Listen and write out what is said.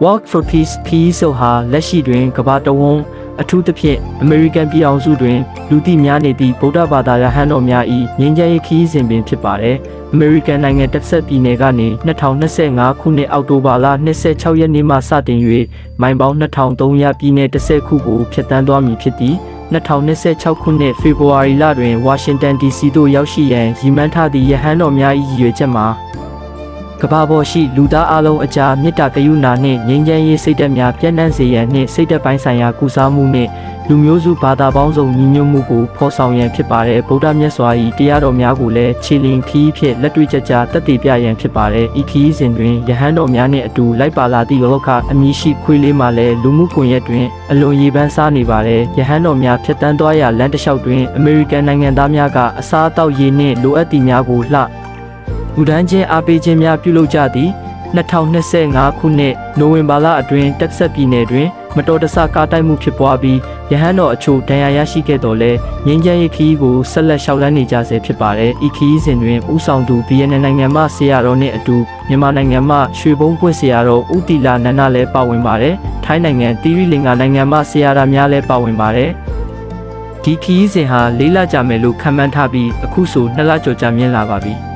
Walk for Peace ခီးဆိုဟာလက်ရှိတွင်ကမ္ဘာတဝန်းအထူးသဖြင့်အမေရိကန်ပြည်အောင်စုတွင်လူသိများနေသည့်ဗုဒ္ဓဘာသာရဟန်းတော်များ၏ငြိမ်းချမ်းရေးခီးစဉ်ပင်ဖြစ်ပါသည်။အမေရိကန်နိုင်ငံတက်ဆက်ပြည်နယ်ကနေ2025ခုနှစ်အောက်တိုဘာလ26ရက်နေ့မှစတင်၍မိုင်ပေါင်း2300ပြည်နယ်10ခုကိုဖျက်ဆီးသွားမည်ဖြစ်သည်2026ခုနှစ်ဖေဖော်ဝါရီလတွင်ဝါရှင်တန် DC သို့ရောက်ရှိရန်ရည်မှန်းထားသည့်ရဟန်းတော်များ၏ရည်ရွယ်ချက်မှာကမ္ဘာပေါ်ရှိလူသားအလုံးအကြားမေတ္တာကရုဏာနှင့်ငြိမ်းချမ်းရေးစိတ်ဓာတ်များပြန့်နှံ့စေရန်နှင့်စိတ်ဓာတ်ပိုင်းဆိုင်ရာကုစားမှုနှင့်လူမျိုးစုဘာသာပေါင်းစုံညီညွတ်မှုကိုဖော်ဆောင်ရန်ဖြစ်ပါတယ်ဗုဒ္ဓမြတ်စွာ၏တရားတော်များကိုလည်းခြေလျင်ခီးဖြင့်လက်တွေ့ကျကျသက်သေပြရန်ဖြစ်ပါတယ်ဤခီးစဉ်တွင်ရဟန်းတော်များနှင့်အတူလိုက်ပါလာသည့်လောကအမည်ရှိခွေးလေးမှလည်းလူမှုကွန်ရက်တွင်အလွန်ရေပန်းစားနေပါတယ်ရဟန်းတော်များဖြတ်တန်းသွားရာလမ်းတစ်လျှောက်တွင်အမေရိကန်နိုင်ငံသားများကအစားအသောက်ရေနှင့်လိုအပ်သည့်များကိုလူဒန်းချင်းအားပေးခြင်းများပြုလုပ်ကြသည်2025ခုနှစ်နိုဝင်ဘာလအတွင်းတက်ဆက်ပြည်နယ်တွင်မတော်တဆကားတိုက်မှုဖြစ်ပွားပြီးရဟန်းတော်အချို့ဒဏ်ရာရရှိခဲ့တော်လဲငြိမ်းချမ်းရေးခရီးကိုဆက်လက်လျှောက်လန်းနေကြဆဲဖြစ်ပါတယ်။ဤခရီးစဉ်တွင်ဦးဆောင်သူဗီယက်နမ်နိုင်ငံမှဆရာတော်နှင့်အတူမြန်မာနိုင်ငံမှရွှေဘုံပွင့်ဆရာတော်ဦးတီလာနန္ဒလည်းပါဝင်ပါတယ်။ထိုင်းနိုင်ငံတီရီလင်္ကာနိုင်ငံမှဆရာတော်များလည်းပါဝင်ပါတယ်။ဒီခရီးစဉ်ဟာ၄လကြာမယ်လို့ခန့်မှန်းထားပြီးအခုဆို2လကျော်ကြာမြင့်လာပါပြီ။